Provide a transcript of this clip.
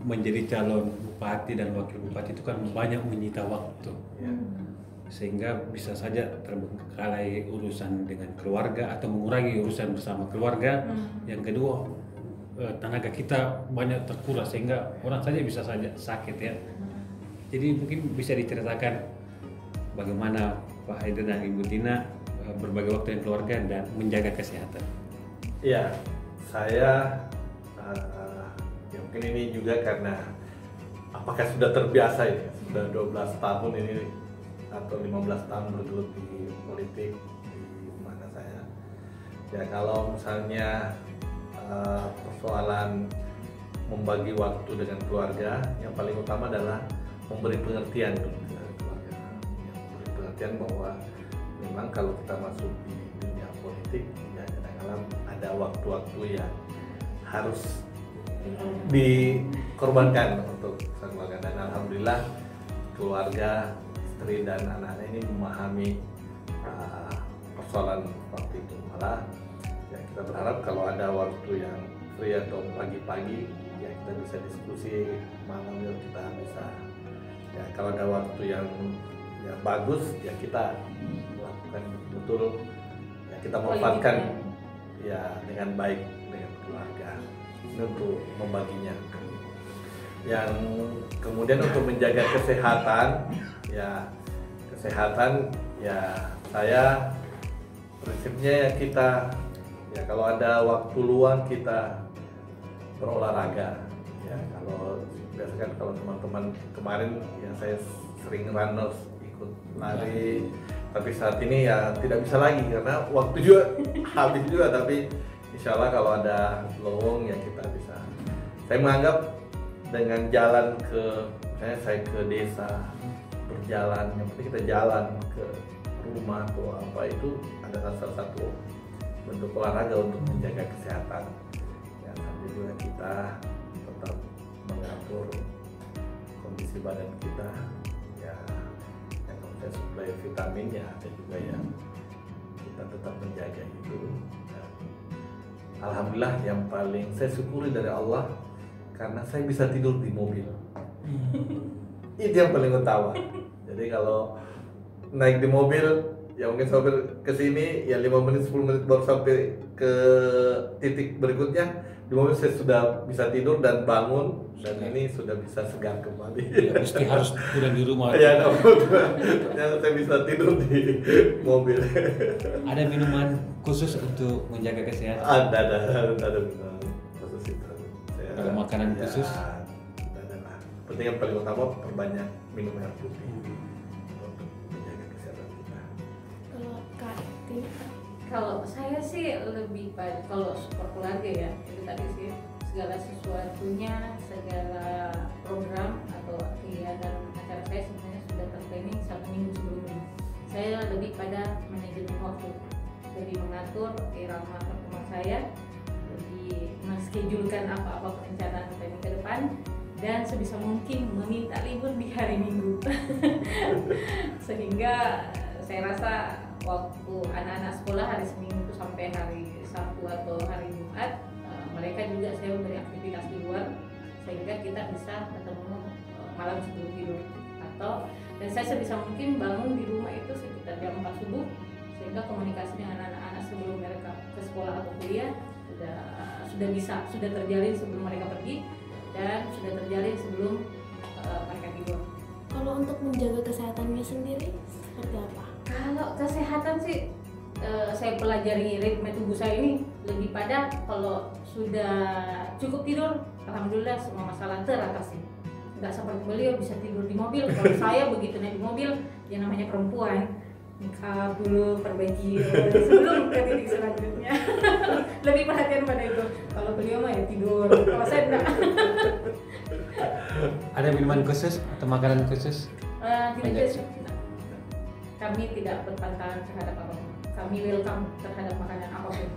menjadi calon bupati dan wakil bupati itu kan banyak menyita waktu, ya. Sehingga bisa saja terbengkalai urusan dengan keluarga atau mengurangi urusan bersama keluarga. Yang kedua, tenaga kita banyak terkuras sehingga orang saja bisa saja sakit, ya. Jadi mungkin bisa diceritakan bagaimana Pak Haider dan Ibu Tina berbagi waktu dengan keluarga dan menjaga kesehatan. Ya, saya ya mungkin ini juga karena apakah sudah terbiasa ini, sudah 12 tahun ini atau 15 tahun bergelut di politik di mana saya. Ya kalau misalnya persoalan membagi waktu dengan keluarga, yang paling utama adalah memberi pengertian kepada keluarga. Memberi pengertian bahwa memang kalau kita masuk di dunia politik, ya kadang-kadang ada waktu-waktu yang harus dikorbankan untuk keluarga, dan alhamdulillah keluarga, istri dan anak-anak ini memahami persoalan waktu itu. Malah ya kita berharap kalau ada waktu yang free atau pagi-pagi, ya kita bisa diskusi, malamnya kita bisa, ya kalau ada waktu yang bagus, ya kita lakukan betul, ya kita manfaatkan ya dengan baik dengan keluarga untuk membaginya. Yang kemudian untuk menjaga kesehatan, ya saya prinsipnya ya kita, ya kalau ada waktu luang kita berolahraga. Ya kalau biasakan kalau teman-teman kemarin ya saya sering runners, ikut lari, tapi saat ini ya tidak bisa lagi karena waktu juga habis juga, tapi insya Allah kalau ada lowong ya kita bisa. Saya menganggap dengan jalan ke, misalnya saya ke desa, berjalan, yang penting kita jalan ke rumah atau apa, itu adalah salah satu bentuk olahraga untuk menjaga kesehatan. Ya, sambil juga kita tetap mengatur kondisi badan kita, ya, yang kemudian suplai vitamin, ya ada juga yang kita tetap menjaga itu. Dan alhamdulillah yang paling saya syukuri dari Allah karena saya bisa tidur di mobil. Itu yang paling utama. Jadi kalau naik di mobil, ya mungkin sopir kesini ya 5 menit 10 menit baru sampai ke titik berikutnya, di mobil saya sudah bisa tidur dan bangun, dan ini sudah bisa segar kembali. Ya, mesti harus pulang di rumah. Ya, ternyata saya bisa tidur di mobil. Ada minuman khusus untuk menjaga kesehatan? Ada minuman khusus itu. Ada makanan khusus? Ada lah. Penting yang paling utama perbanyak minum air putih untuk menjaga kesehatan kita. Kalau Kak Tina? Kalau saya sih lebih pada kalau support keluarga ya, itu tadi sih segala sesuatunya, segala program atau kegiatan acara saya sebenarnya sudah terplanning 1 minggu sebelumnya. Saya lebih pada manajemen waktu, lebih mengatur irama pertemuan saya, lebih menschedulkan apa-apa perencanaan planning ke depan, dan sebisa mungkin meminta libur di hari Minggu. Sehingga saya rasa waktu anak-anak sekolah hari Seminggu sampai hari Sabtu atau hari Jumat, mereka juga saya memberi aktivitas di luar sehingga kita bisa ketemu malam sebelum tidur, dan saya sebisa mungkin bangun di rumah itu sekitar jam 4 subuh sehingga komunikasi dengan anak-anak sebelum mereka ke sekolah atau kuliah sudah terjalin sebelum mereka pergi dan sudah terjalin sebelum mereka tidur. Kalau untuk menjaga kesehatannya sendiri seperti apa? Kalau kesehatan sih saya pelajari ritme tubuh saya ini lebih pada kalau sudah cukup tidur, alhamdulillah semua masalah teratasi. Nggak seperti beliau bisa tidur di mobil. Kalau saya begitu naik di mobil, yang namanya perempuan, nikah dulu, perbaiki sebelum ke titik selanjutnya. Lebih perhatian pada itu. Kalau beliau mah ya tidur, kalau saya enggak. Ada minuman khusus atau makanan khusus? Tidak khusus. Kami tidak berpantangan terhadap apapun. Kami welcome terhadap makanan apapun.